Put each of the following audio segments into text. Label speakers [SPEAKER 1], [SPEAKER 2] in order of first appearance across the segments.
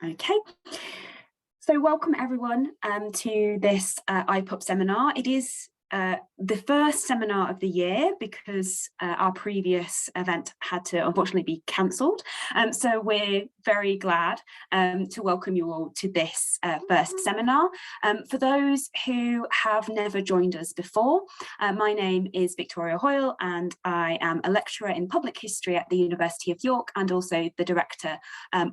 [SPEAKER 1] Okay, so welcome everyone to this IPUP seminar. It is the first seminar of the year because our previous event had to unfortunately be cancelled. So we're very glad to welcome you all to this first seminar. For those who have never joined us before, my name is Victoria Hoyle and I am a lecturer in public history at the University of York and also the director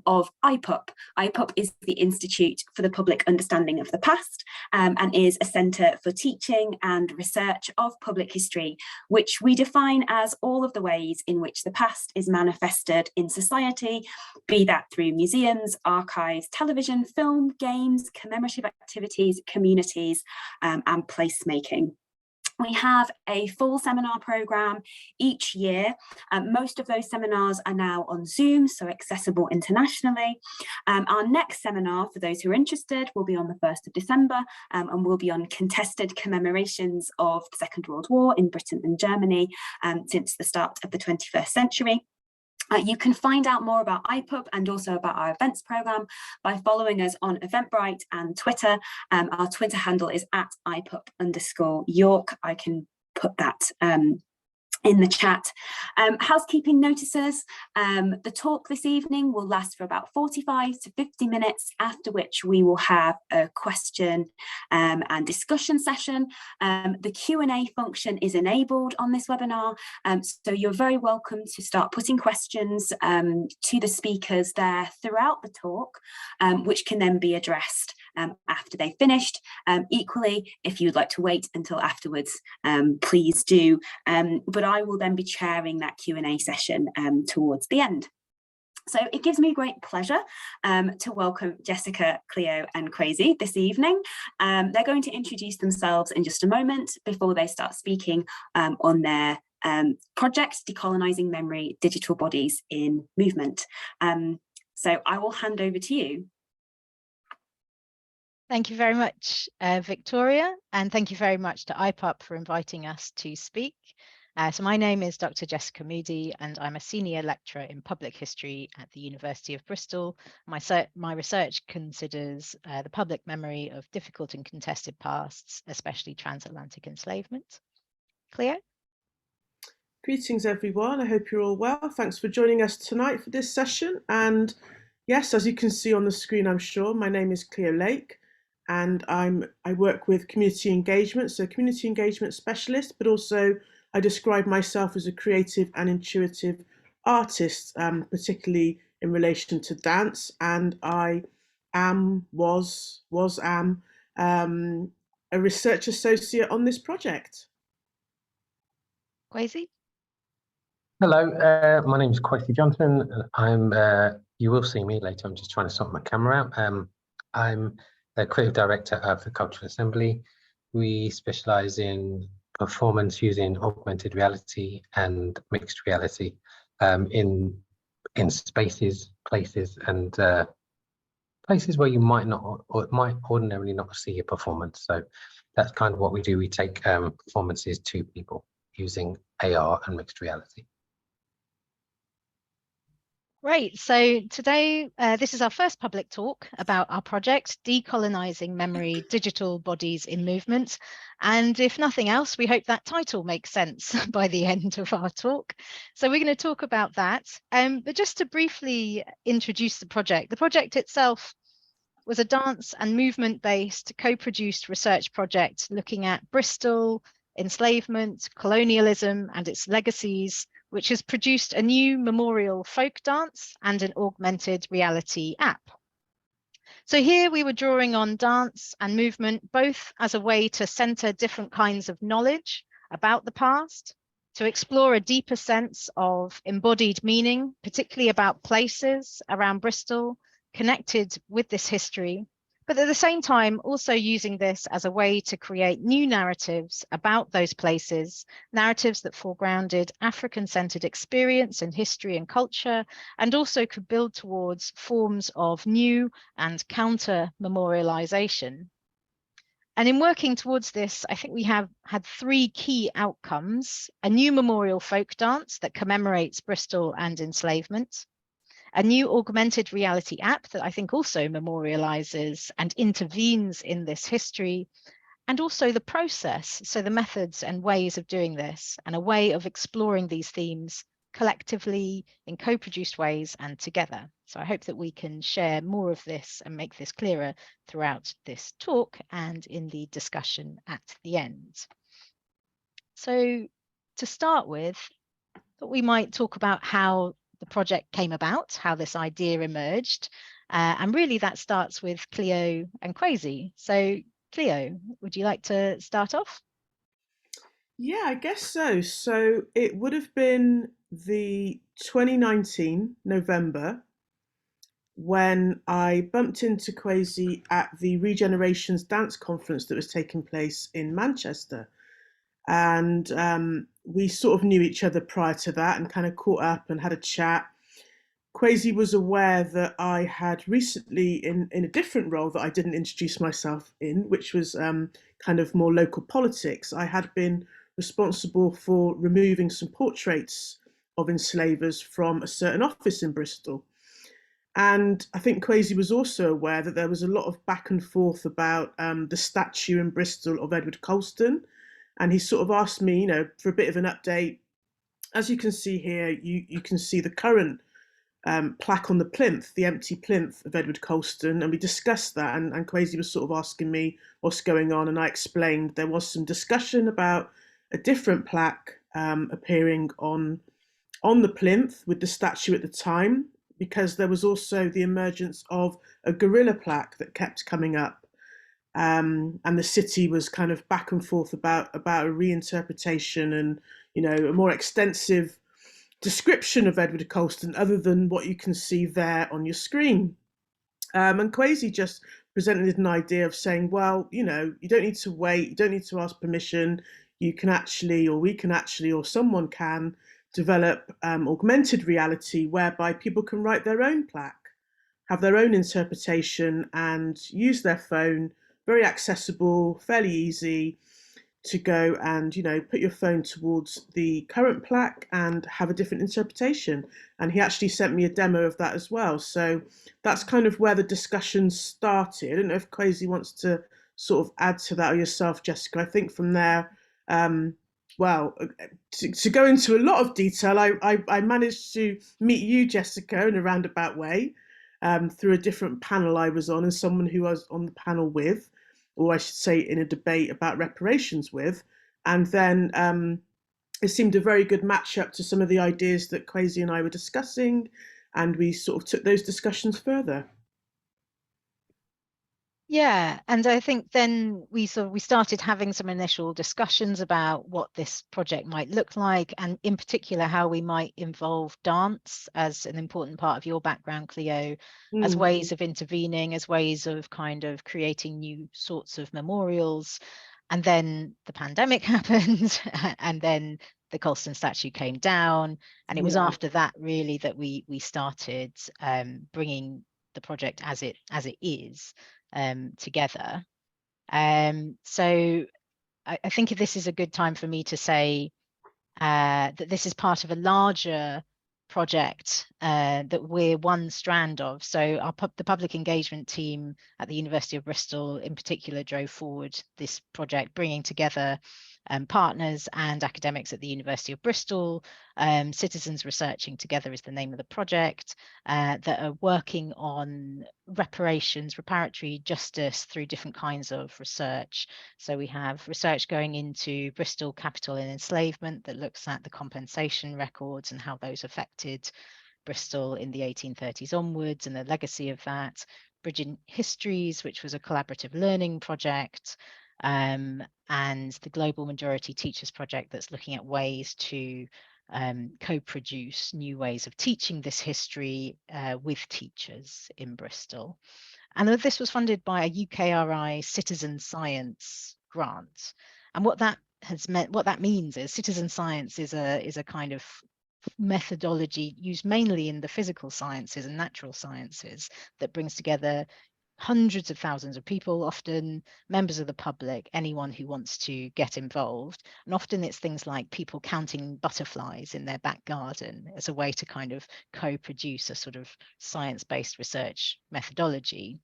[SPEAKER 1] of IPUP. IPUP is the Institute for the Public Understanding of the Past and is a centre for teaching and research of public history, which we define as all of the ways in which the past is manifested in society, be that through museums, archives, television, film, games, commemorative activities, communities, and placemaking. We have a full seminar programme each year. Most of those seminars are now on Zoom, so accessible internationally. Our next seminar, for those who are interested, will be on the 1st of December and will be on contested commemorations of the Second World War in Britain and Germany since the start of the 21st century. You can find out more about IPUP and also about our events programme by following us on Eventbrite and Twitter. Our Twitter handle is @IPUP_York. I can put that in the chat. Housekeeping notices. The talk this evening will last for about 45 to 50 minutes, after which we will have a question and discussion session. The Q&A function is enabled on this webinar, so you're very welcome to start putting questions to the speakers there throughout the talk, which can then be addressed after they've finished. Equally, if you'd like to wait until afterwards, please do. But I will then be chairing that Q&A session towards the end. So it gives me great pleasure to welcome Jessica, Cleo and Kwesi this evening. They're going to introduce themselves in just a moment before they start speaking on their project, Decolonising Memory, Digital Bodies in Movement. So I will hand over to you.
[SPEAKER 2] Thank you very much, Victoria, and thank you very much to IPUP for inviting us to speak. So my name is Dr. Jessica Moody, and I'm a senior lecturer in public history at the University of Bristol. My research considers the public memory of difficult and contested pasts, especially transatlantic enslavement. Cleo?
[SPEAKER 3] Greetings, everyone. I hope you're all well. Thanks for joining us tonight for this session. And yes, as you can see on the screen, I'm sure, my name is Cleo Lake. And I work with community engagement, so community engagement specialist, but also I describe myself as a creative and intuitive artist, particularly in relation to dance. And I am a research associate on this project.
[SPEAKER 2] Kwesi?
[SPEAKER 4] Hello, my name is Kwesi Johnson. You will see me later. I'm just trying to sort my camera out. I'm the creative director of the Cultural Assembly. We specialise in performance using augmented reality and mixed reality in spaces, places, and places where you might not or might ordinarily not see a performance. So that's kind of what we do. We take performances to people using AR and mixed reality.
[SPEAKER 2] Great. So today, this is our first public talk about our project, Decolonising Memory, Digital Bodies in Movement. And if nothing else, we hope that title makes sense by the end of our talk. So we're going to talk about that. But just to briefly introduce the project itself was a dance and movement-based co-produced research project looking at Bristol, enslavement, colonialism and its legacies, which has produced a new memorial folk dance and an augmented reality app. So here we were drawing on dance and movement, both as a way to centre different kinds of knowledge about the past, to explore a deeper sense of embodied meaning, particularly about places around Bristol connected with this history, but at the same time also using this as a way to create new narratives about those places, narratives that foregrounded African-centred experience and history and culture, and also could build towards forms of new and counter-memorialisation. And in working towards this, I think we have had three key outcomes: a new memorial folk dance that commemorates Bristol and enslavement, a new augmented reality app that I think also memorializes and intervenes in this history, and also the process, so the methods and ways of doing this, and a way of exploring these themes collectively in co-produced ways and together. So I hope that we can share more of this and make this clearer throughout this talk and in the discussion at the end. So to start with, I thought we might talk about how the project came about, how this idea emerged, and really that starts with Cleo and Kwesi. So Cleo, would you like to start off?
[SPEAKER 3] Yeah, I guess so. So it would have been the 2019 November when I bumped into Kwesi at the Regenerations Dance Conference that was taking place in Manchester. And we sort of knew each other prior to that and kind of caught up and had a chat. Kwesi was aware that I had recently, in a different role that I didn't introduce myself in, which was kind of more local politics. I had been responsible for removing some portraits of enslavers from a certain office in Bristol. And I think Kwesi was also aware that there was a lot of back and forth about the statue in Bristol of Edward Colston. And he sort of asked me, for a bit of an update. As you can see here, you can see the current plaque on the plinth, the empty plinth of Edward Colston, and we discussed that. And Kwesi was sort of asking me what's going on, and I explained there was some discussion about a different plaque appearing on the plinth with the statue at the time, because there was also the emergence of a gorilla plaque that kept coming up. And the city was kind of back and forth about a reinterpretation and, a more extensive description of Edward Colston other than what you can see there on your screen. And Kwesi just presented an idea of saying, well, you don't need to wait, you don't need to ask permission. You can actually, or we can actually, or someone can develop augmented reality whereby people can write their own plaque, have their own interpretation, and use their phone. Very accessible, fairly easy to go and, put your phone towards the current plaque and have a different interpretation. And he actually sent me a demo of that as well. So that's kind of where the discussion started. I don't know if Kwesi wants to sort of add to that, or yourself, Jessica. I think from there, well, to go into a lot of detail, I managed to meet you, Jessica, in a roundabout way, through a different panel I was on and someone who I was on the panel with, or I should say in a debate about reparations with. And then it seemed a very good match-up to some of the ideas that Kwesi and I were discussing, and we sort of took those discussions further.
[SPEAKER 2] Yeah, and I think then we started having some initial discussions about what this project might look like, and in particular how we might involve dance as an important part of your background, Cleo, as ways of intervening, as ways of kind of creating new sorts of memorials. And then the pandemic happened, and then the Colston statue came down, and it was after that really that we started bringing the project as it is together. So I think this is a good time for me to say that this is part of a larger project that we're one strand of. So the public engagement team at the University of Bristol in particular drove forward this project, bringing together partners and academics at the University of Bristol. Citizens Researching Together is the name of the project, that are working on reparations, reparatory justice through different kinds of research. So we have research going into Bristol capital and enslavement that looks at the compensation records and how those affected Bristol in the 1830s onwards and the legacy of that. Bridging Histories, which was a collaborative learning project, and the Global Majority Teachers Project that's looking at ways to co-produce new ways of teaching this history with teachers in Bristol. And this was funded by a UKRI Citizen Science grant. And what that means is citizen science is a kind of methodology used mainly in the physical sciences and natural sciences that brings together hundreds of thousands of people, often members of the public, anyone who wants to get involved. And often it's things like people counting butterflies in their back garden as a way to kind of co-produce a sort of science-based research methodology.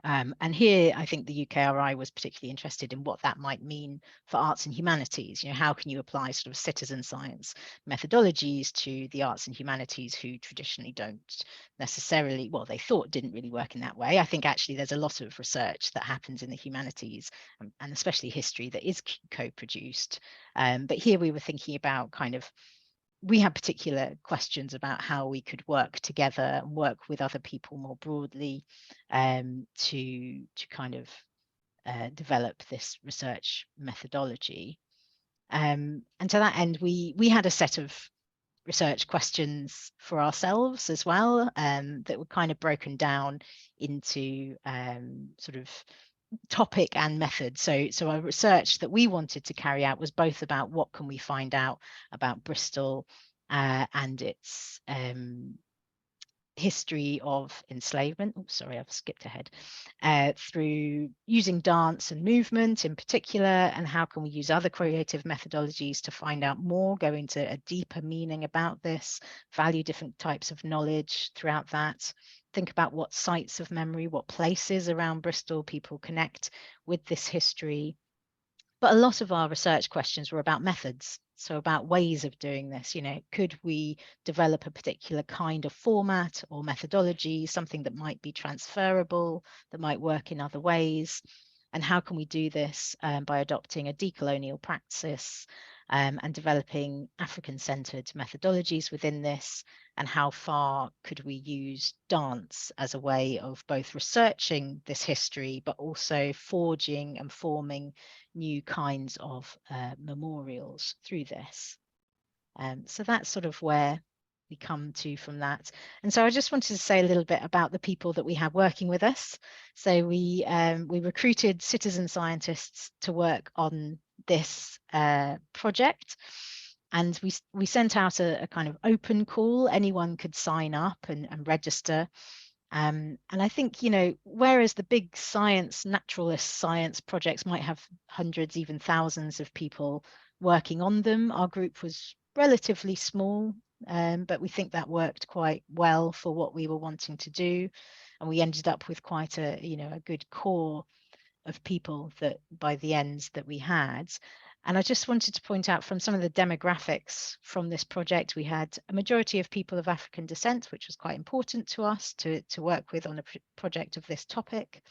[SPEAKER 2] And here, I think the UKRI was particularly interested in what that might mean for arts and humanities. You know, how can you apply sort of citizen science methodologies to the arts and humanities who traditionally don't necessarily, well, they thought didn't really work in that way. I think actually there's a lot of research that happens in the humanities, and especially history, that is co-produced. But here we were thinking about kind of, we had particular questions about how we could work together and work with other people more broadly to kind of develop this research methodology. And to that end, we had a set of research questions for ourselves as well that were kind of broken down into sort of topic and method. So our research that we wanted to carry out was both about what can we find out about Bristol and its history of enslavement. Oh, sorry, I've skipped ahead. Through using dance and movement in particular, and how can we use other creative methodologies to find out more, go into a deeper meaning about this, value different types of knowledge throughout that, think about what sites of memory, what places around Bristol people connect with this history. But a lot of our research questions were about methods. So about ways of doing this, you know, could we develop a particular kind of format or methodology, something that might be transferable, that might work in other ways? And how can we do this by adopting a decolonial practice and developing African-centered methodologies within this? And how far could we use dance as a way of both researching this history, but also forging and forming new kinds of memorials through this? So that's sort of where we come to from that. And so I just wanted to say a little bit about the people that we have working with us. So we recruited citizen scientists to work on this project. And we sent out a kind of open call. Anyone could sign up and register. And I think, you know, whereas the big science, naturalist science projects might have hundreds, even thousands of people working on them, our group was relatively small, but we think that worked quite well for what we were wanting to do. And we ended up with quite a, you know, a good core of people that by the end that we had. And I just wanted to point out from some of the demographics from this project, we had a majority of people of African descent, which was quite important to us to work with on a project of this topic.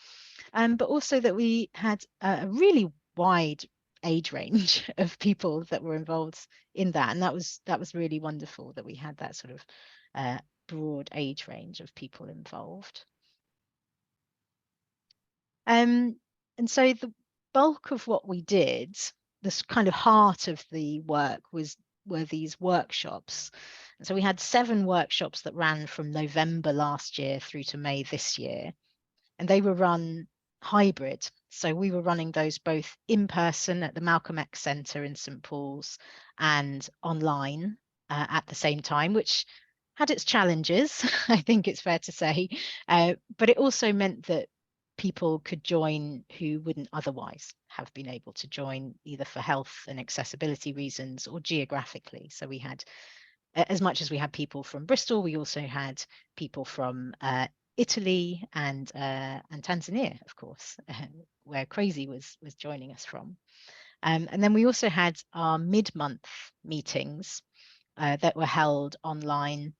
[SPEAKER 2] But also that we had a really wide age range of people that were involved in that. And that was really wonderful that we had that sort of broad age range of people involved. And so the bulk of what we did, this kind of heart of the work were these workshops. And so we had 7 workshops that ran from November last year through to May this year. And they were run hybrid. So we were running those both in person at the Malcolm X Centre in St Paul's and online at the same time, which had its challenges, I think it's fair to say. But it also meant that people could join who wouldn't otherwise have been able to join, either for health and accessibility reasons or geographically. So we had, as much as we had people from Bristol, we also had people from Italy and Tanzania, of course, where Kwesi was joining us from. And then we also had our mid-month meetings that were held online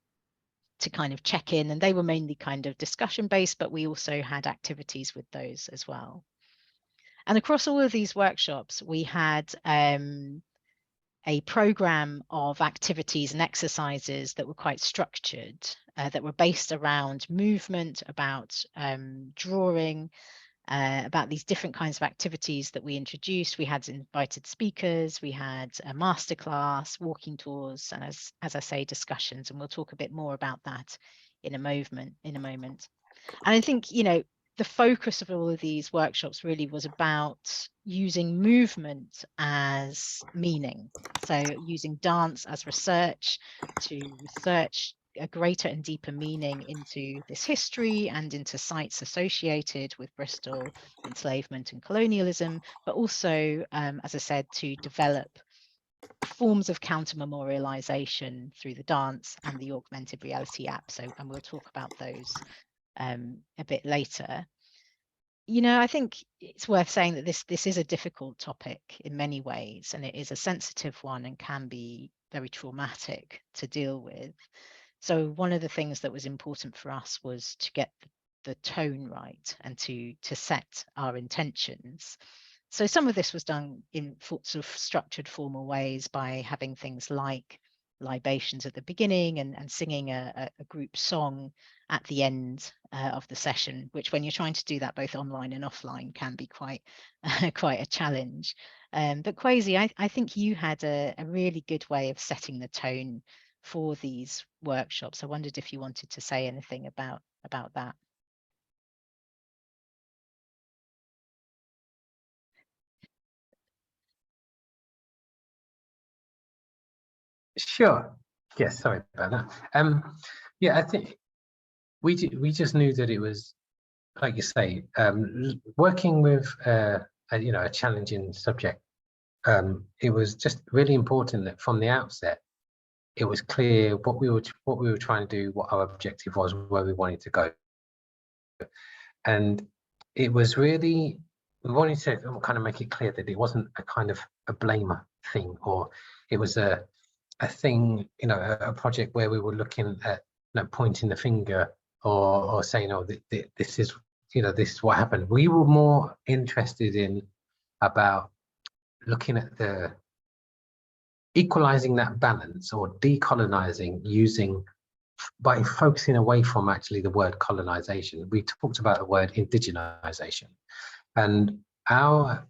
[SPEAKER 2] to kind of check in, and they were mainly kind of discussion based, but we also had activities with those as well. And across all of these workshops, we had a program of activities and exercises that were quite structured, that were based around movement, about drawing, about these different kinds of activities that we introduced. We had invited speakers, we had a masterclass, walking tours, and as I say, discussions, and we'll talk a bit more about that in a moment. And I think, you know, the focus of all of these workshops really was about using movement as meaning. So using dance as research to research a greater and deeper meaning into this history and into sites associated with Bristol enslavement and colonialism, but also, as I said, to develop forms of counter memorialization through the dance and the augmented reality app. So, and we'll talk about those a bit later. You know, I think it's worth saying that this is a difficult topic in many ways, and it is a sensitive one and can be very traumatic to deal with. So one of the things that was important for us was to get the tone right and to set our intentions. So some of this was done in sort of structured formal ways by having things like libations at the beginning and singing a group song at the end of the session, which when you're trying to do that both online and offline can be quite quite a challenge. But Kwesi, I think you had a really good way of setting the tone for these workshops. I wondered if you wanted to say anything about that.
[SPEAKER 4] Sure. Yes, sorry about that. Yeah, I think we just knew that it was, like you say, working with a challenging subject. It was just really important that from the outset, it was clear what we were trying to do, what our objective was, where we wanted to go, and it was really, we wanted to kind of make it clear that it wasn't a kind of a blamer thing, or it was a thing, a project where we were looking at, pointing the finger or saying, oh, this is, this is what happened. We were more interested in about looking at the equalizing that balance, or decolonizing, by focusing away from actually the word colonization. We talked about the word indigenization, and our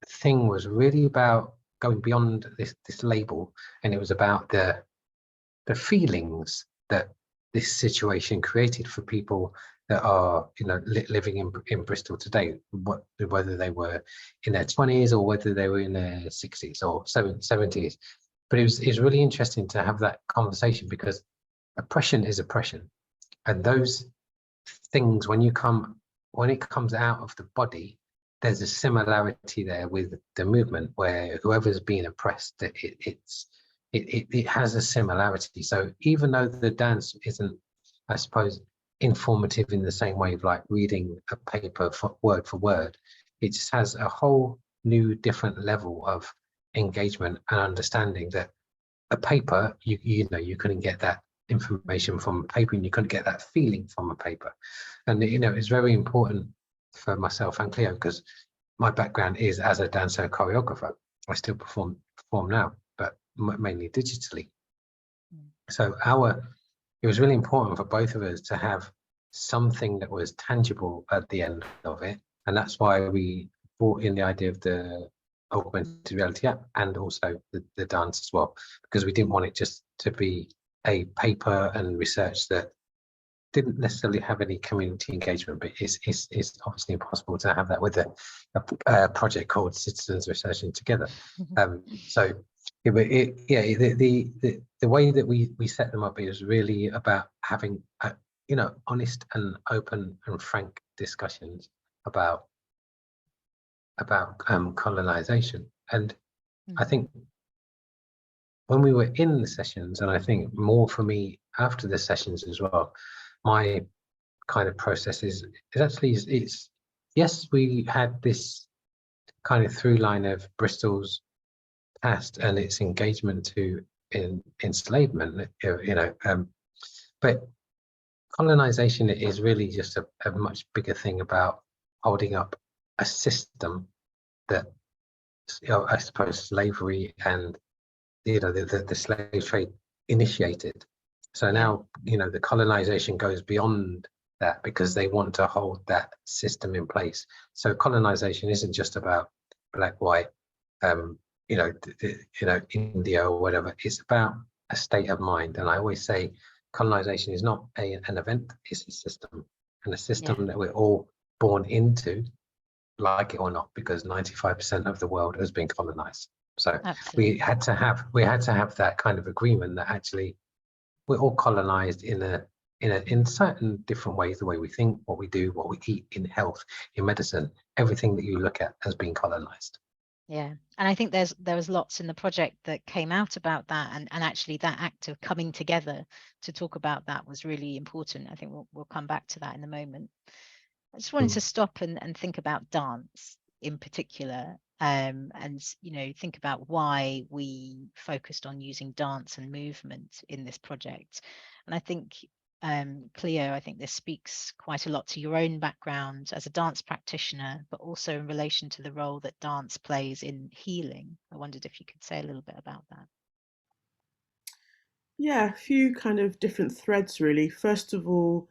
[SPEAKER 4] thing was really about going beyond this label, and it was about the feelings that this situation created for people that are living in Bristol today, whether they were in their 20s or whether they were in their 60s or 70s. But it was really interesting to have that conversation, because oppression is oppression, and those things, when it comes out of the body, there's a similarity there with the movement, where whoever's being oppressed, it has a similarity. So even though the dance isn't, I suppose, informative in the same way of like reading a paper word for word, it just has a whole new different level of engagement and understanding that a paper, you couldn't get that information from a paper, and you couldn't get that feeling from a paper. And it's very important for myself and Cleo, because my background is as a dancer choreographer. I still perform now, but mainly digitally. So it was really important for both of us to have something that was tangible at the end of it, and that's why we brought in the idea of the augmented reality app and also the dance as well, because we didn't want it just to be a paper and research that didn't necessarily have any community engagement. But it's obviously impossible to have that with a project called Citizens Researching Together. So the way that we set them up is really about having honest and open and frank discussions about colonization. And I think when we were in the sessions, and I think more for me after the sessions as well, my kind of process is actually, it's yes, we had this kind of through line of Bristol's past and its engagement to enslavement, but colonization is really just a much bigger thing about holding up a system that, I suppose, slavery and the slave trade initiated. So now the colonization goes beyond that, because they want to hold that system in place. So colonization isn't just about black, white, India or whatever. It's about a state of mind. And I always say colonization is not an event, it's a system, and a system that we're all born into, like it or not, because 95% of the world has been colonized. So we had to have that kind of agreement that actually we're all colonized in certain different ways, the way we think, what we do, what we eat, in health, in medicine, everything that you look at has been colonized.
[SPEAKER 2] Yeah, and I think there was lots in the project that came out about that, and actually that act of coming together to talk about that was really important. I think we'll come back to that in a moment. I just wanted to stop and think about dance in particular, and think about why we focused on using dance and movement in this project. And I think Cleo, I think this speaks quite a lot to your own background as a dance practitioner, but also in relation to the role that dance plays in healing. I wondered if you could say a little bit about that.
[SPEAKER 3] Yeah, a few kind of different threads really. First of all,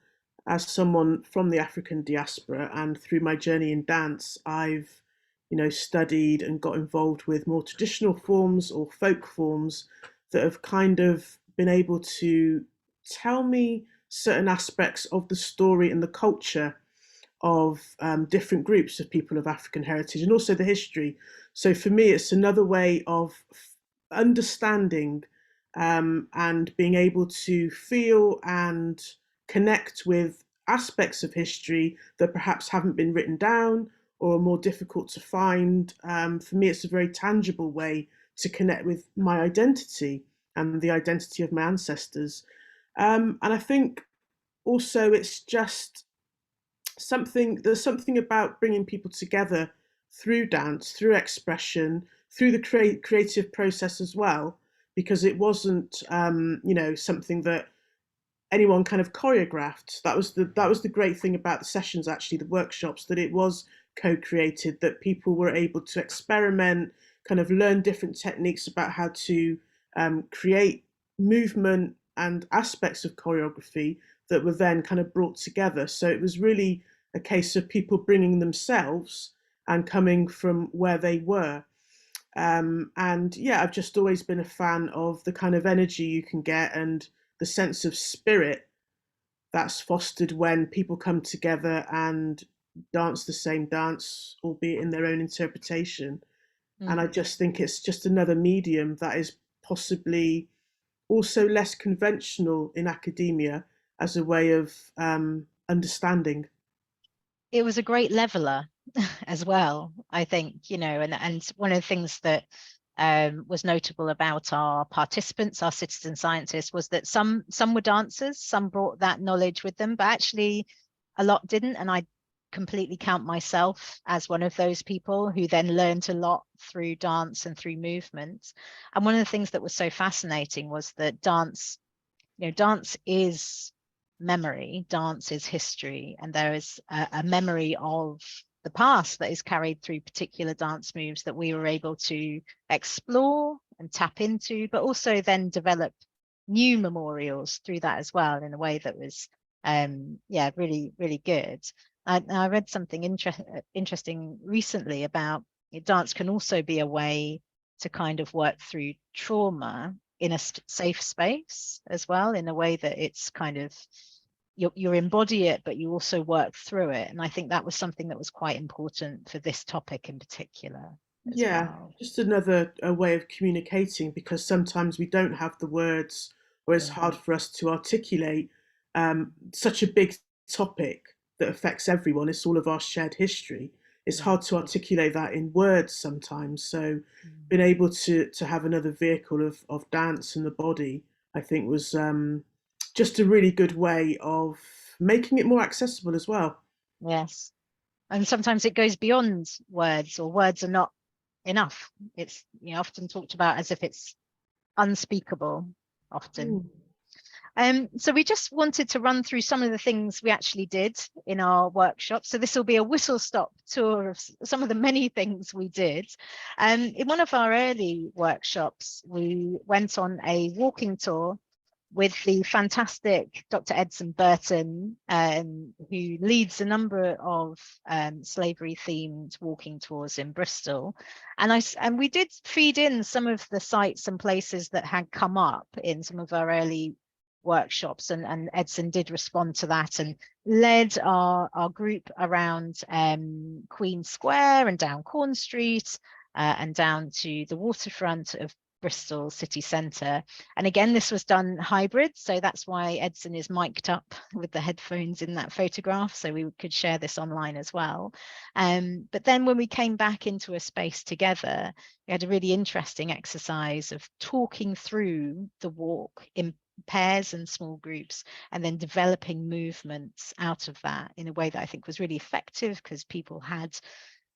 [SPEAKER 3] as someone from the Afrikan diaspora and through my journey in dance, I've studied and got involved with more traditional forms or folk forms that have kind of been able to tell me certain aspects of the story and the culture of different groups of people of African heritage, and also the history. So for me, it's another way of understanding and being able to feel and connect with aspects of history that perhaps haven't been written down or are more difficult to find. For me, it's a very tangible way to connect with my identity and the identity of my ancestors. And I think also it's just there's something about bringing people together through dance, through expression, through the creative process as well, because it wasn't something that anyone kind of choreographed. That was the great thing about the sessions, actually, the workshops, that it was co-created, that people were able to experiment, kind of learn different techniques about how to create movement and aspects of choreography that were then kind of brought together. So it was really a case of people bringing themselves and coming from where they were. And yeah, I've just always been a fan of the kind of energy you can get and the sense of spirit that's fostered when people come together and dance the same dance, albeit in their own interpretation. And I just think it's just another medium that is possibly also less conventional in academia as a way of understanding.
[SPEAKER 2] It was a great leveler as well, I think, and one of the things that was notable about our participants, our citizen scientists, was that some were dancers, some brought that knowledge with them, but actually a lot didn't. And I completely count myself as one of those people who then learned a lot through dance and through movement. And one of the things that was so fascinating was that dance is memory, dance is history, and there is a memory of the past that is carried through particular dance moves that we were able to explore and tap into, but also then develop new memorials through that as well, in a way that was really, really good. I read something interesting recently about dance can also be a way to kind of work through trauma in a safe space as well, in a way that it's kind of you embody it, but you also work through it. And I think that was something that was quite important for this topic in particular. Well.
[SPEAKER 3] Just another way of communicating, because sometimes we don't have the words, or it's hard for us to articulate such a big topic that affects everyone. It's all of our shared history. It's hard to articulate that in words sometimes. So being able to have another vehicle of dance and the body, I think, was just a really good way of making it more accessible as well.
[SPEAKER 2] Yes. And sometimes it goes beyond words, or words are not enough. It's often talked about as if it's unspeakable often. So we just wanted to run through some of the things we actually did in our workshop. So this will be a whistle-stop tour of some of the many things we did. In one of our early workshops, we went on a walking tour with the fantastic Dr. Edson Burton, who leads a number of slavery-themed walking tours in Bristol. And we did feed in some of the sites and places that had come up in some of our early workshops, and Edson did respond to that and led our group around Queen Square and down Corn Street and down to the waterfront of Bristol city centre. And again, this was done hybrid, so that's why Edson is mic'd up with the headphones in that photograph, so we could share this online as well. But then when we came back into a space together, we had a really interesting exercise of talking through the walk in pairs and small groups, and then developing movements out of that in a way that I think was really effective, because people had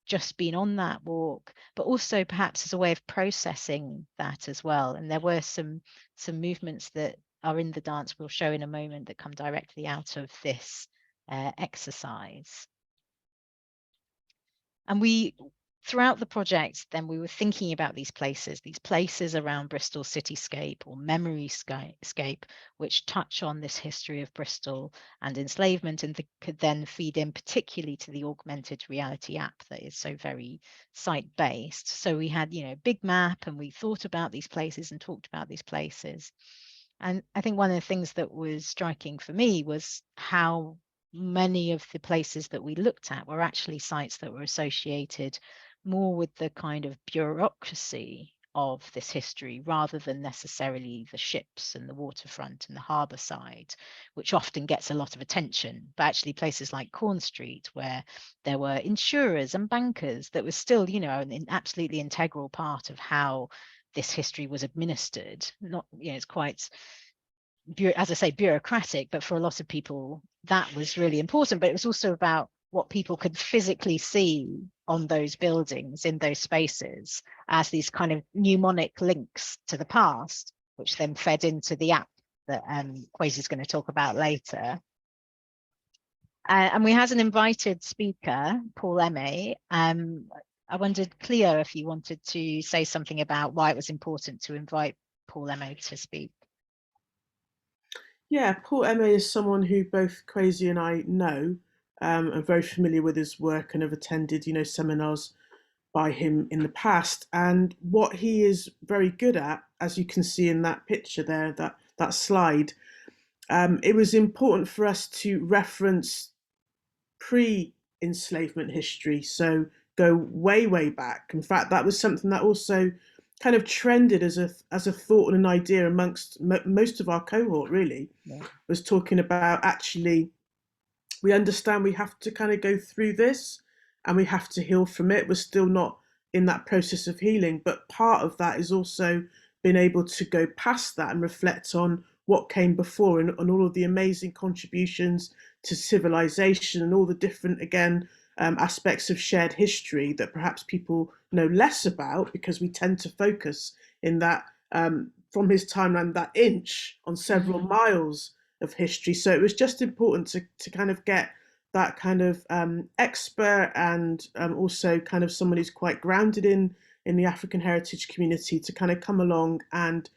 [SPEAKER 2] just been on that walk, but also perhaps as a way of processing that as well. And there were some movements that are in the dance we'll show in a moment that come directly out of this exercise. And we, throughout the project, then we were thinking about these places around Bristol cityscape or memory scape, which touch on this history of Bristol and enslavement, and could then feed in particularly to the augmented reality app that is so very site-based. So we had, you know, a big map, and we thought about these places and talked about these places. And I think one of the things that was striking for me was how many of the places that we looked at were actually sites that were associated more with the kind of bureaucracy of this history, rather than necessarily the ships and the waterfront and the harbour side, which often gets a lot of attention. But actually places like Corn Street, where there were insurers and bankers, that was still, you know, an absolutely integral part of how this history was administered. Not, you know, it's quite, as I say, bureaucratic, but for a lot of people that was really important. But it was also about what people could physically see on those buildings, in those spaces, as these kind of mnemonic links to the past, which then fed into the app that Kwesi is going to talk about later. And we had an invited speaker, Paul Emme. I wondered, Cleo, if you wanted to say something about why it was important to invite Paul Emme to speak.
[SPEAKER 3] Yeah, Paul Emme is someone who both Kwesi and I know. I'm very familiar with his work and have attended, you know, seminars by him in the past. And what he is very good at, as you can see in that picture there, that slide, it was important for us to reference pre-enslavement history, so go way, way back. In fact, that was something that also kind of trended as a thought and an idea amongst most of our cohort, really. Yeah. Was talking about, actually, we understand we have to kind of go through this and we have to heal from it. We're still not in that process of healing, but part of that is also being able to go past that and reflect on what came before, and all of the amazing contributions to civilization and all the different, again, aspects of shared history that perhaps people know less about, because we tend to focus in that, from his timeline, that inch on several miles of history. So it was just important to kind of get that kind of expert, and also kind of someone who's quite grounded in the African heritage community, to kind of come along and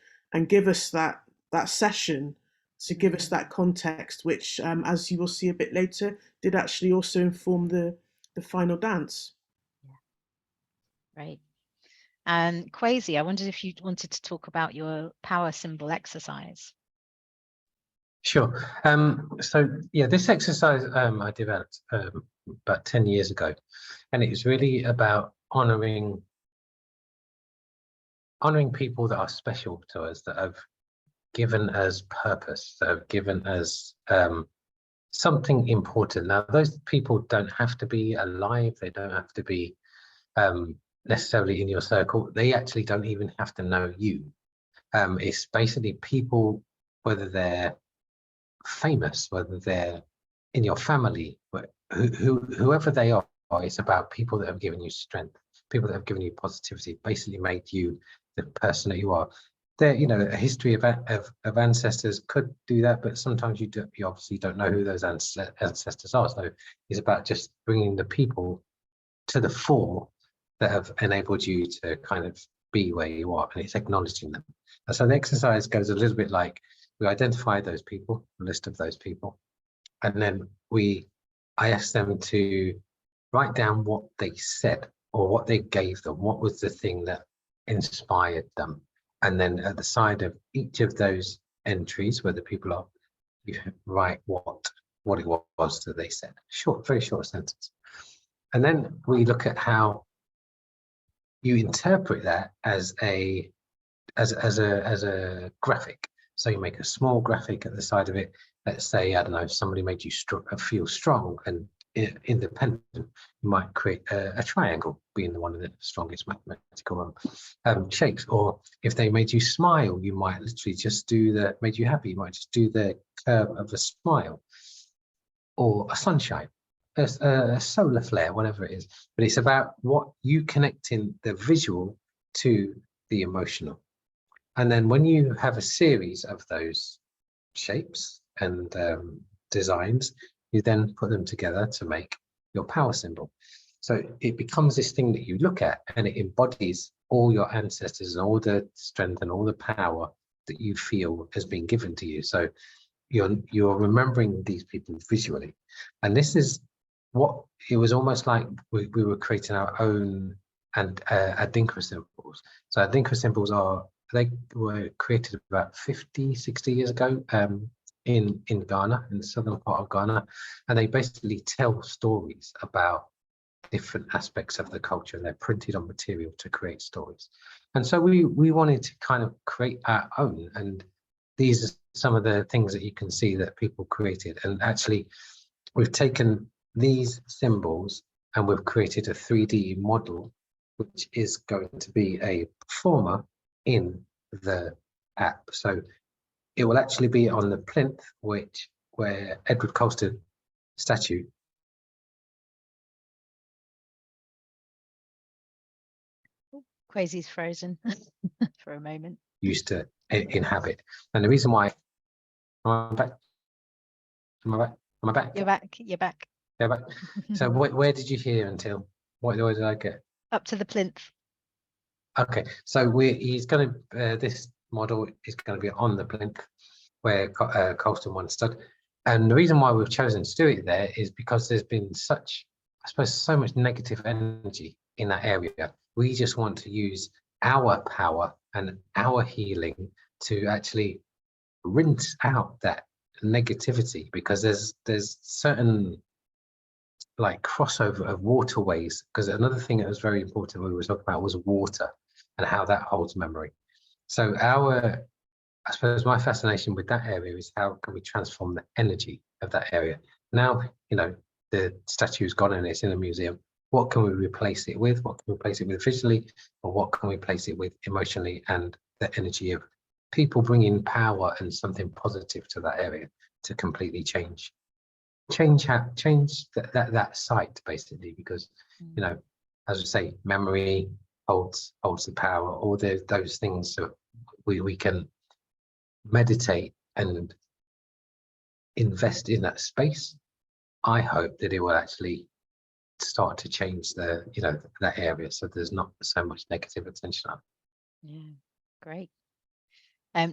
[SPEAKER 3] give us that session, to give us that context, which, as you will see a bit later, did actually also inform the final dance.
[SPEAKER 2] Yeah. Right. And Kwesi, I wondered if you wanted to talk about your power symbol exercise.
[SPEAKER 4] Sure. So yeah, this exercise I developed about 10 years ago, and it was really about honouring people that are special to us, that have given us purpose, that have given us something important. Now, those people don't have to be alive, they don't have to be necessarily in your circle, they actually don't even have to know you. It's basically people, whether they're famous, whether they're in your family, whoever they are, it's about people that have given you strength, people that have given you positivity, basically made you the person that you are. There, you know, a history of ancestors could do that, but sometimes you obviously don't know who those ancestors are. So it's about just bringing the people to the fore that have enabled you to kind of be where you are, and it's acknowledging them. And so the exercise goes a little bit like, we identify those people, a list of those people, and then I asked them to write down what they said or what they gave them, what was the thing that inspired them. And then at the side of each of those entries where the people are, you write what it was that they said. Short, very short sentence. And then we look at how you interpret that as a as a graphic. So you make a small graphic at the side of it. Let's say, I don't know, somebody made you feel strong and independent. You might create a triangle, being one of the strongest mathematical shapes. Or if they made you smile, you might literally just do made you happy, you might just do the curve of a smile. Or a sunshine, a solar flare, whatever it is. But it's about what you connecting the visual to the emotional. And then when you have a series of those shapes and designs, you then put them together to make your power symbol. So it becomes this thing that you look at, and it embodies all your ancestors and all the strength and all the power that you feel has been given to you. So you're remembering these people visually. And this is what it was almost like we were creating our own and Adinkra symbols. So Adinkra symbols they were created about 50, 60 years ago in Ghana, in the southern part of Ghana. And they basically tell stories about different aspects of the culture, and they're printed on material to create stories. And so we wanted to kind of create our own, and these are some of the things that you can see that people created. And actually, we've taken these symbols and we've created a 3D model, which is going to be a performer in the app. So it will actually be on the plinth, where Edward Colston statue
[SPEAKER 2] Kwesi's frozen for a moment.
[SPEAKER 4] Used to inhabit. And the reason why, am I back? Am I back? Am I back?
[SPEAKER 2] You're back. You're back.
[SPEAKER 4] Yeah, back. So where did you hear until? Where did I get?
[SPEAKER 2] Up to the plinth.
[SPEAKER 4] Okay, so he's going to this model is going to be on the plinth where Colston once stood. And the reason why we've chosen to do it there is because there's been such, I suppose, so much negative energy in that area. We just want to use our power and our healing to actually rinse out that negativity, because there's certain like crossover of waterways. Because another thing that was very important we were talking about was water and how that holds memory. So I suppose my fascination with that area is how can we transform the energy of that area. Now, the statue's gone and it's in a museum. What can we replace it with? What can we replace it with visually? Or what can we replace it with emotionally, and the energy of people bringing power and something positive to that area to completely change that site, basically, because as I say, memory holds the power. All those things, so we can meditate and invest in that space. I hope that it will actually start to change that area, so there's not so much negative attention on it.
[SPEAKER 2] Yeah, great.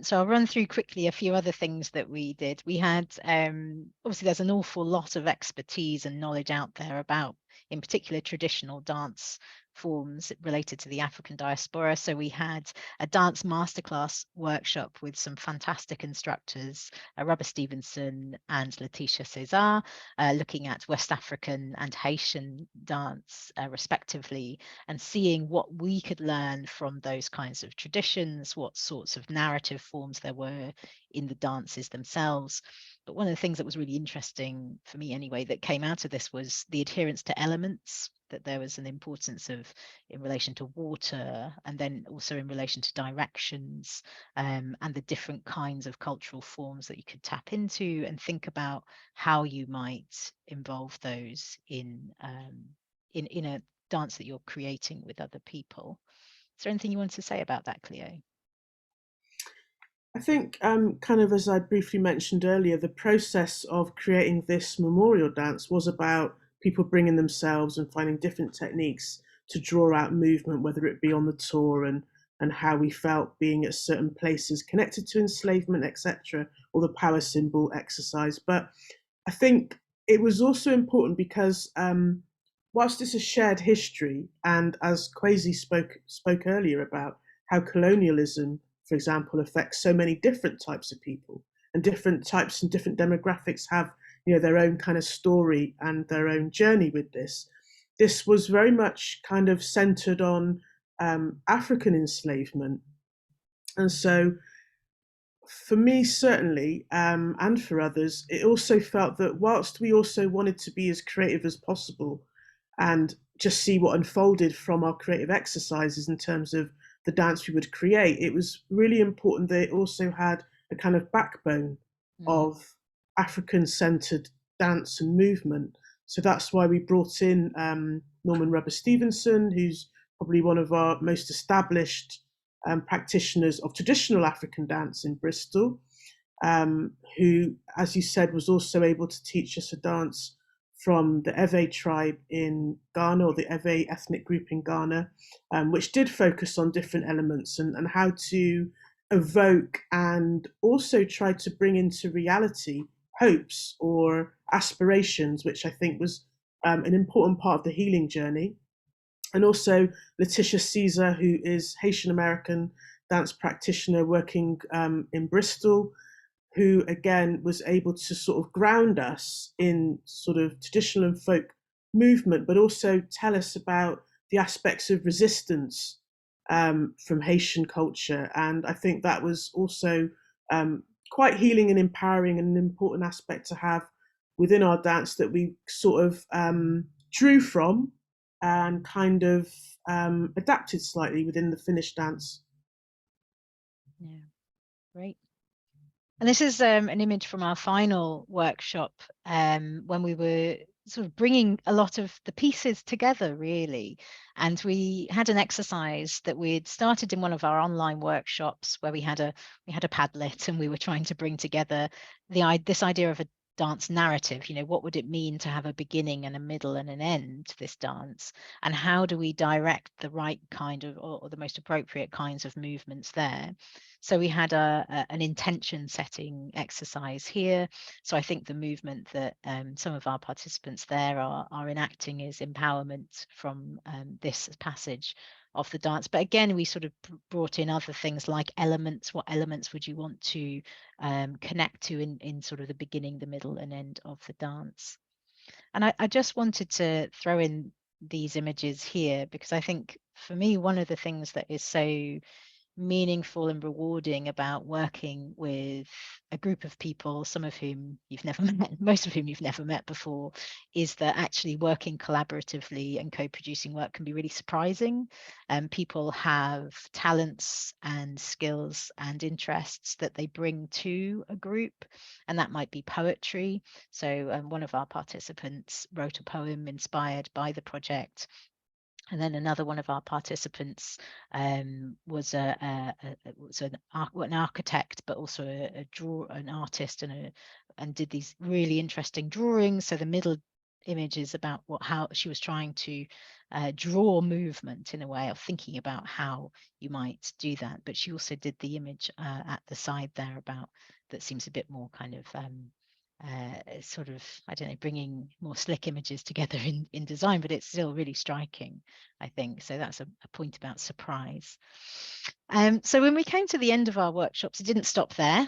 [SPEAKER 2] So I'll run through quickly a few other things that we did. We had, obviously there's an awful lot of expertise and knowledge out there about, in particular, traditional dance forms related to the African diaspora. So we had a dance masterclass workshop with some fantastic instructors, Robert Stevenson and Letitia Cesar, looking at West African and Haitian dance respectively, and seeing what we could learn from those kinds of traditions, what sorts of narrative forms there were in the dances themselves. But one of the things that was really interesting for me anyway that came out of this was the adherence to elements, that there was an importance of in relation to water, and then also in relation to directions, and the different kinds of cultural forms that you could tap into and think about how you might involve those in a dance that you're creating with other people. Is there anything you want to say about that, Cleo?
[SPEAKER 3] I think, kind of as I briefly mentioned earlier, the process of creating this memorial dance was about people bringing themselves and finding different techniques to draw out movement, whether it be on the tour and how we felt being at certain places connected to enslavement, etc., or the power symbol exercise. But I think it was also important because whilst it's a shared history, and as Kwesi spoke earlier about how colonialism, for example, affects so many different types of people, and different types and different demographics have their own kind of story and their own journey with this. This was very much kind of centered on African enslavement, And so for me, certainly, and for others, it also felt that whilst we also wanted to be as creative as possible and just see what unfolded from our creative exercises in terms of the dance we would create, it was really important that it also had a kind of backbone of African-centered dance and movement. So that's why we brought in Norman Rubber Stevenson, who's probably one of our most established practitioners of traditional African dance in Bristol, who, as you said, was also able to teach us a dance from the Ewe tribe in Ghana, or the Ewe ethnic group in Ghana, which did focus on different elements and how to evoke and also try to bring into reality hopes or aspirations, which I think was an important part of the healing journey. And also Letitia Caesar, who is Haitian American dance practitioner working in Bristol, who again was able to sort of ground us in sort of traditional and folk movement, but also tell us about the aspects of resistance from Haitian culture. And I think that was also quite healing and empowering, and an important aspect to have within our dance that we sort of drew from and kind of adapted slightly within the finished dance.
[SPEAKER 2] Yeah, great. And this is an image from our final workshop when we were sort of bringing a lot of the pieces together, really. And we had an exercise that we'd started in one of our online workshops where we had a Padlet, and we were trying to bring together this idea of a dance narrative. You know, what would it mean to have a beginning and a middle and an end to this dance, and how do we direct the right kind of, or the most appropriate kinds of movements there? So we had an intention setting exercise here. So I think the movement that some of our participants there are enacting is empowerment from this passage of the dance. But again, we sort of brought in other things like elements. What elements would you want to connect to in sort of the beginning, the middle and end of the dance? And I just wanted to throw in these images here because I think for me, one of the things that is so meaningful and rewarding about working with a group of people, some of whom you've never met, most of whom you've never met before, is that actually working collaboratively and co-producing work can be really surprising. People have talents and skills and interests that they bring to a group, and that might be poetry. So one of our participants wrote a poem inspired by the project. And then another one of our participants was an architect, but also an artist, and did these really interesting drawings. So the middle image is about how she was trying to draw movement in a way of thinking about how you might do that. But she also did the image at the side there about that seems a bit more kind of sort of, I don't know, bringing more slick images together in design, but it's still really striking, I think. So that's a point about surprise. So when we came to the end of our workshops, it didn't stop there.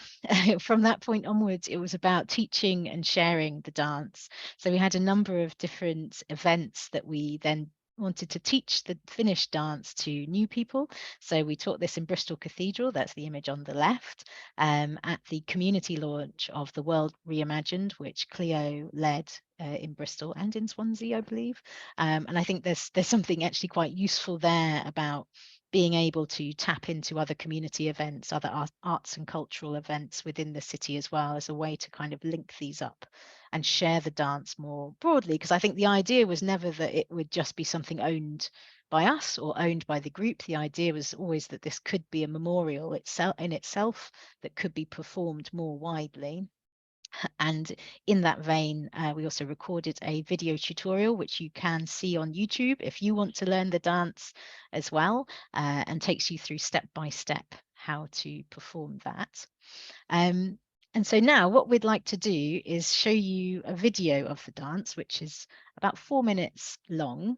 [SPEAKER 2] From that point onwards, it was about teaching and sharing the dance. So we had a number of different events that we then wanted to teach the finished dance to new people. So we taught this in Bristol Cathedral, that's the image on the left, at the community launch of The World Reimagined, which Cleo led in Bristol and in Swansea, I believe. And I think there's something actually quite useful there about being able to tap into other community events, other arts and cultural events within the city as well, as a way to kind of link these up and share the dance more broadly. Because I think the idea was never that it would just be something owned by us or owned by the group. The idea was always that this could be a memorial in itself that could be performed more widely. And in that vein, we also recorded a video tutorial, which you can see on YouTube if you want to learn the dance as well, and takes you through step by step how to perform that. And so now what we'd like to do is show you a video of the dance, which is about 4 minutes long.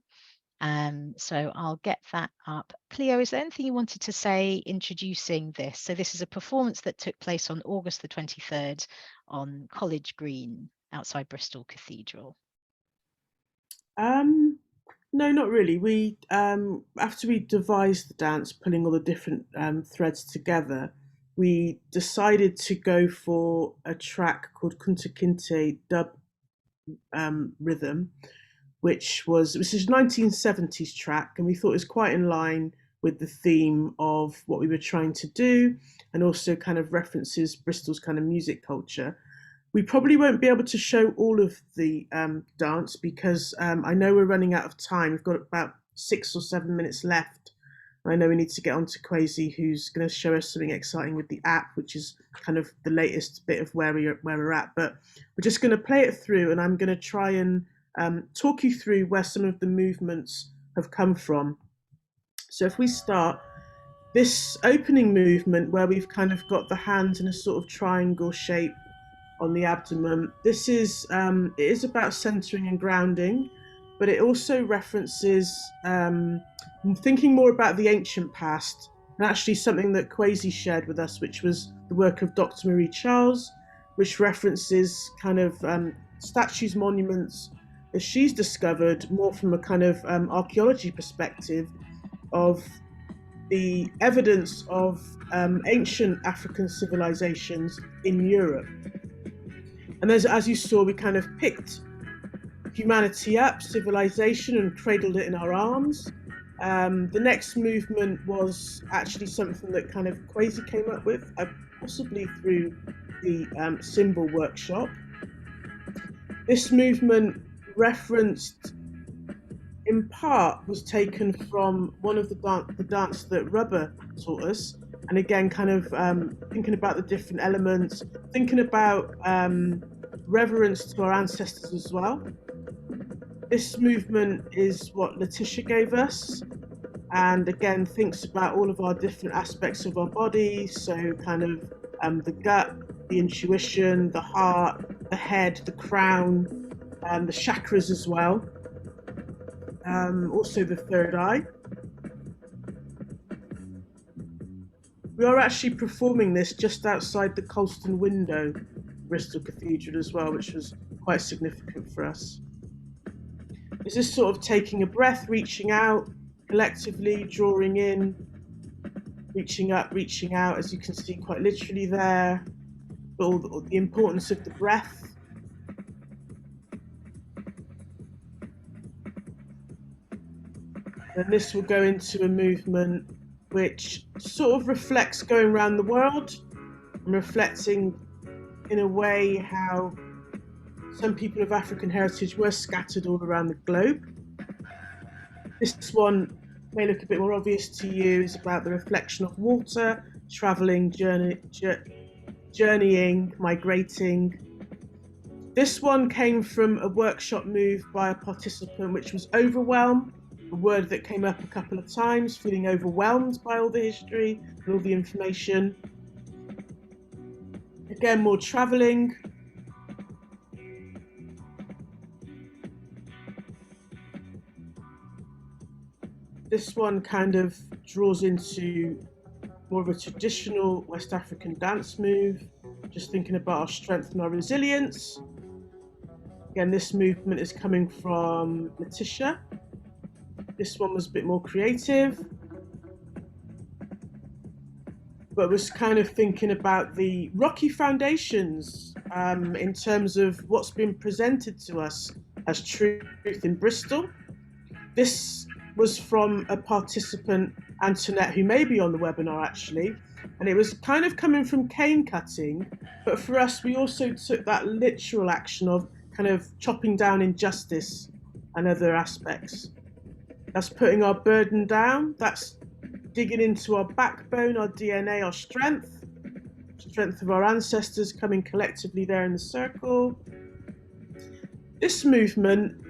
[SPEAKER 2] So I'll get that up. Cleo, is there anything you wanted to say introducing this? So this is a performance that took place on August the 23rd on College Green outside Bristol Cathedral.
[SPEAKER 3] No, not really. We after we devised the dance, pulling all the different threads together, we decided to go for a track called Kunta Kinte dub rhythm, which is a 1970s track, and we thought it was quite in line with the theme of what we were trying to do, and also kind of references Bristol's kind of music culture. We probably won't be able to show all of the dance because I know we're running out of time. We've got about 6 or 7 minutes left. I know we need to get on to Kwesi, who's going to show us something exciting with the app, which is kind of the latest bit of where we're at. But we're just going to play it through, and I'm going to try and talk you through where some of the movements have come from. So if we start, this opening movement where we've kind of got the hands in a sort of triangle shape on the abdomen, this is it is about centering and grounding, but it also references thinking more about the ancient past, and actually something that Kwesi shared with us, which was the work of Dr. Marie Charles, which references kind of statues, monuments that she's discovered more from a kind of archaeology perspective of the evidence of ancient African civilizations in Europe. And as you saw, we kind of picked humanity up, civilization, and cradled it in our arms. The next movement was actually something that kind of Kwesi came up with, possibly through the symbol workshop. This movement referenced, in part, was taken from one of the dance that Rubber taught us. And again, kind of thinking about the different elements, thinking about reverence to our ancestors as well. This movement is what Letitia gave us, and again thinks about all of our different aspects of our body, so kind of the gut, the intuition, the heart, the head, the crown, the chakras as well, also the third eye. We are actually performing this just outside the Colston window, Bristol Cathedral as well, which was quite significant for us. Is this sort of taking a breath, reaching out, collectively drawing in, reaching up, reaching out, as you can see quite literally there, all the importance of the breath. And this will go into a movement which sort of reflects going around the world and reflecting in a way how some people of African heritage were scattered all around the globe. This one may look a bit more obvious to you. It's about the reflection of water, traveling, journeying, migrating. This one came from a workshop move by a participant, which was overwhelm, a word that came up a couple of times, feeling overwhelmed by all the history and all the information. Again, more traveling. This one kind of draws into more of a traditional West African dance move, just thinking about our strength and our resilience. Again, this movement is coming from Letitia. This one was a bit more creative, but was kind of thinking about the rocky foundations in terms of what's been presented to us as truth in Bristol. This was from a participant, Antoinette, who may be on the webinar actually, and it was kind of coming from cane cutting, but for us, we also took that literal action of kind of chopping down injustice and other aspects. That's putting our burden down, that's digging into our backbone, our DNA, our strength of our ancestors coming collectively there in the circle. This movement,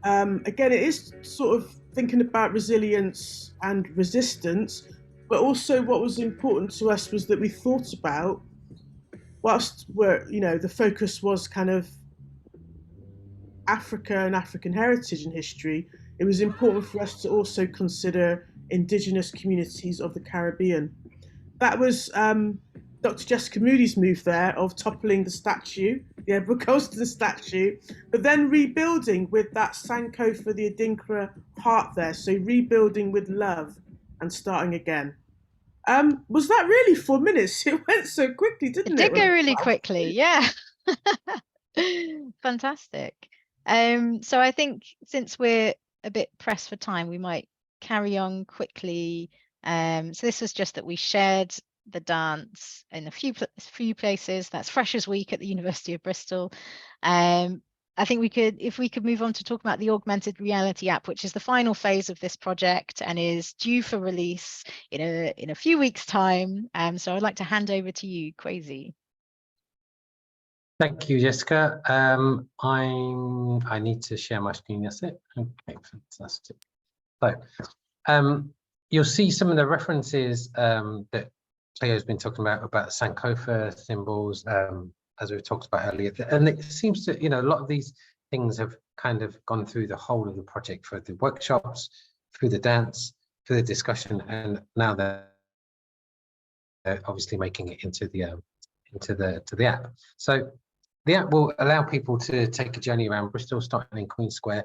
[SPEAKER 3] again, it is sort of thinking about resilience and resistance, but also what was important to us was that we thought about, whilst the focus was kind of Africa and African heritage and history, it was important for us to also consider indigenous communities of the Caribbean. That was Dr. Jessica Moody's move there of toppling the statue yeah, Broccolston statue, but then rebuilding with that Sankofa, the Adinkra heart there. So rebuilding with love and starting again. Was that really 4 minutes? It went so quickly, didn't it?
[SPEAKER 2] It did go really quickly, yeah. Fantastic. So I think since we're a bit pressed for time, we might carry on quickly. So this was just that we shared the dance in a few places. That's Freshers Week at the University of Bristol. I think if we could move on to talk about the augmented reality app, which is the final phase of this project and is due for release in a few weeks' time. So I'd like to hand over to you, Kwesi.
[SPEAKER 4] Thank you, Jessica. I need to share my screen. That's it. Okay, fantastic. So you'll see some of the references that Cleo's been talking about Sankofa symbols, as we've talked about earlier. And it seems to, a lot of these things have kind of gone through the whole of the project, for the workshops, through the dance, through the discussion, and now they're obviously making it into the app. So the app will allow people to take a journey around Bristol, starting in Queen Square,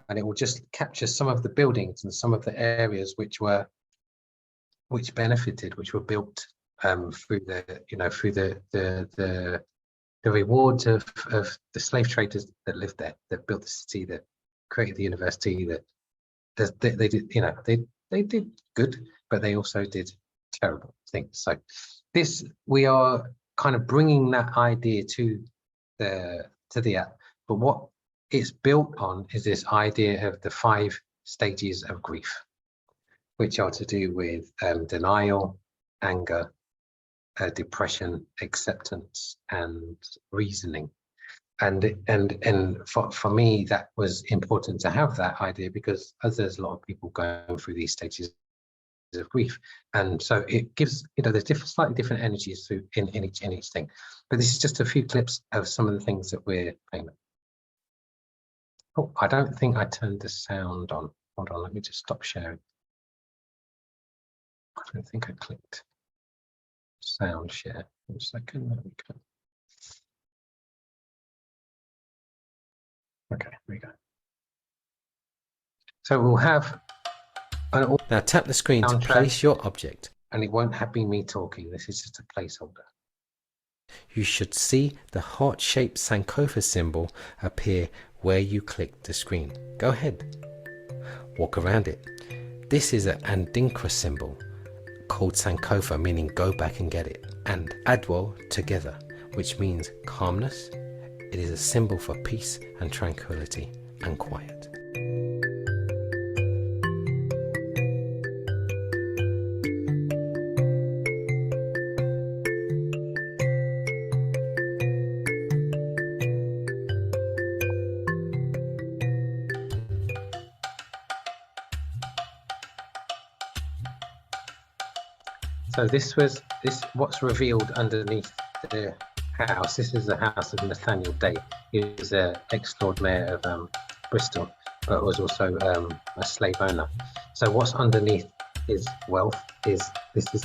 [SPEAKER 4] and it will just capture some of the buildings and some of the areas which were built through the rewards of the slave traders that lived there, that built the city, that created the university, that they did, they did good, but they also did terrible things. So we are kind of bringing that idea to the app, but what it's built on is this idea of the 5 stages of grief, which are to do with denial, anger, depression, acceptance, and reasoning. And for me, that was important to have that idea, because as there's a lot of people going through these stages of grief, and so it gives, there's slightly different energies through in each thing. But this is just a few clips of some of the things that we're playing with. Oh, I don't think I turned the sound on. Hold on, let me just stop sharing. I don't think I clicked sound share. 1 second, there we go. Okay, here we go. So we'll have
[SPEAKER 5] now tap the screen to place your object.
[SPEAKER 4] And it won't be me talking, this is just a placeholder.
[SPEAKER 5] You should see the heart-shaped Sankofa symbol appear where you click the screen. Go ahead, walk around it. This is an Adinkra symbol called Sankofa, meaning go back and get it, and Adwo, together, which means calmness. It is a symbol for peace and tranquility and quiet.
[SPEAKER 4] So what's revealed underneath the house. This is the house of Nathaniel Day. He was an ex-Lord Mayor of Bristol, but was also a slave owner. So what's underneath his wealth is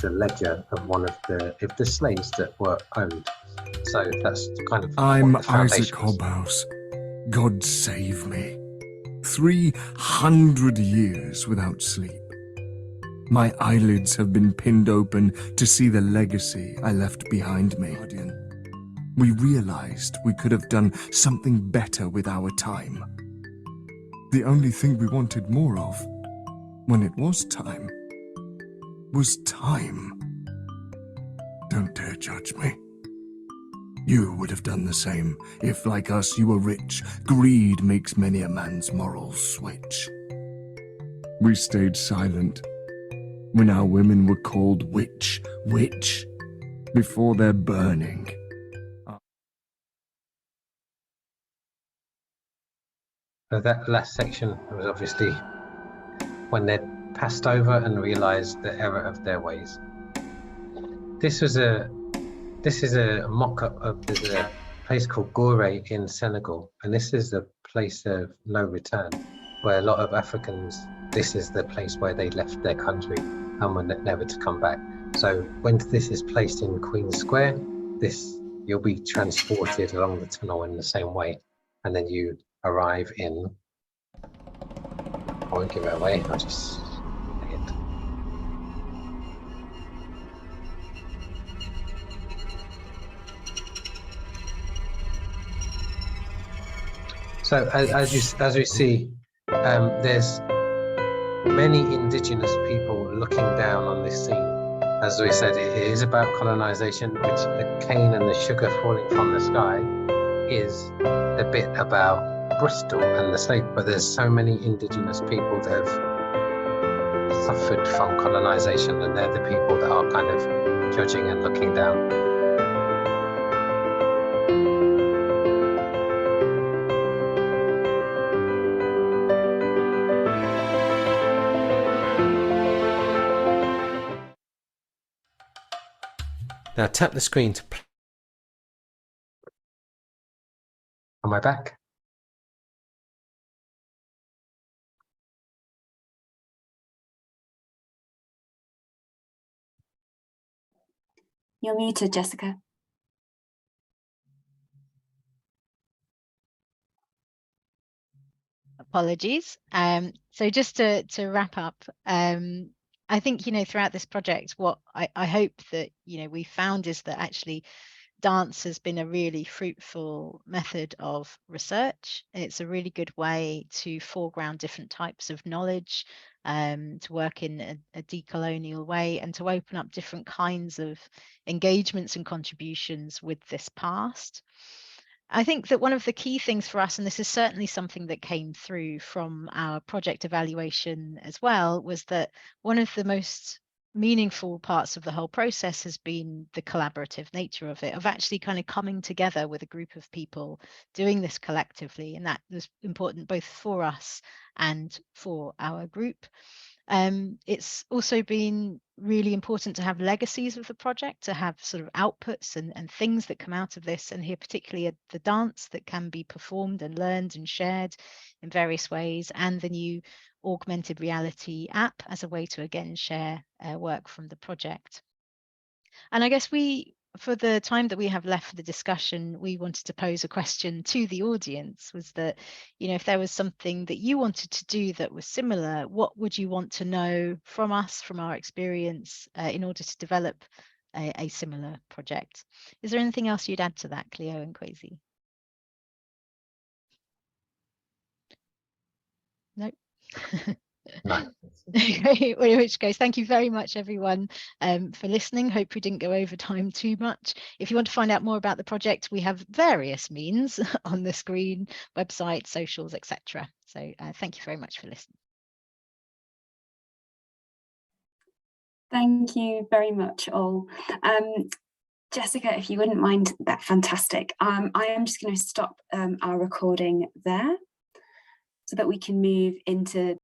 [SPEAKER 4] a ledger of one of the slaves that were owned. So that's kind of.
[SPEAKER 6] I'm Isaac Hobhouse. God save me. 300 years without sleep. My eyelids have been pinned open to see the legacy I left behind me. We realized we could have done something better with our time. The only thing we wanted more of, when it was time, was time. Don't dare judge me. You would have done the same if, like us, you were rich. Greed makes many a man's morals switch. We stayed silent when our women were called witch, before their burning.
[SPEAKER 4] So that last section was obviously when they'd passed over and realised the error of their ways. This is a mock-up of there's a place called Gore in Senegal, and this is a place of no return, where a lot of Africans, this is the place where they left their country and were never to come back. So when this is placed in Queen Square, this you'll be transported along the tunnel in the same way, and then you arrive in, I won't give it away, I'll just say it. So as we see, there's many indigenous people looking down on this scene. As we said, it is about colonization, which the cane and the sugar falling from the sky is a bit about Bristol and the slave, but there's so many indigenous people that have suffered from colonization, and they're the people that are kind of judging and looking down.
[SPEAKER 5] Now tap the screen to play.
[SPEAKER 4] Am I back?
[SPEAKER 1] You're muted, Jessica.
[SPEAKER 2] Apologies. So just to wrap up, I think, you know, throughout this project, what I hope that, you know, we found is that actually dance has been a really fruitful method of research. It's a really good way to foreground different types of knowledge, to work in a decolonial way, and to open up different kinds of engagements and contributions with this past. I think that one of the key things for us, and this is certainly something that came through from our project evaluation as well, was that one of the most meaningful parts of the whole process has been the collaborative nature of it, of actually kind of coming together with a group of people doing this collectively. And that was important both for us and for our group. It's also been really important to have legacies of the project, to have sort of outputs and things that come out of this, and here particularly the dance that can be performed and learned and shared in various ways, and the new augmented reality app as a way to again share work from the project. And I guess for the time that we have left for the discussion, we wanted to pose a question to the audience, was that, you know, if there was something that you wanted to do that was similar, what would you want to know from us, from our experience, in order to develop a similar project? Is there anything else you'd add to that, Cleo and Kwesi? No.
[SPEAKER 4] No.
[SPEAKER 2] Okay, well, in which case, thank you very much, everyone, for listening. Hope we didn't go over time too much. If you want to find out more about the project, we have various means on the screen, website, socials, etc. So thank you very much for listening.
[SPEAKER 1] Thank you very much, all. Jessica, if you wouldn't mind, that's fantastic. I am just going to stop our recording there so that we can move into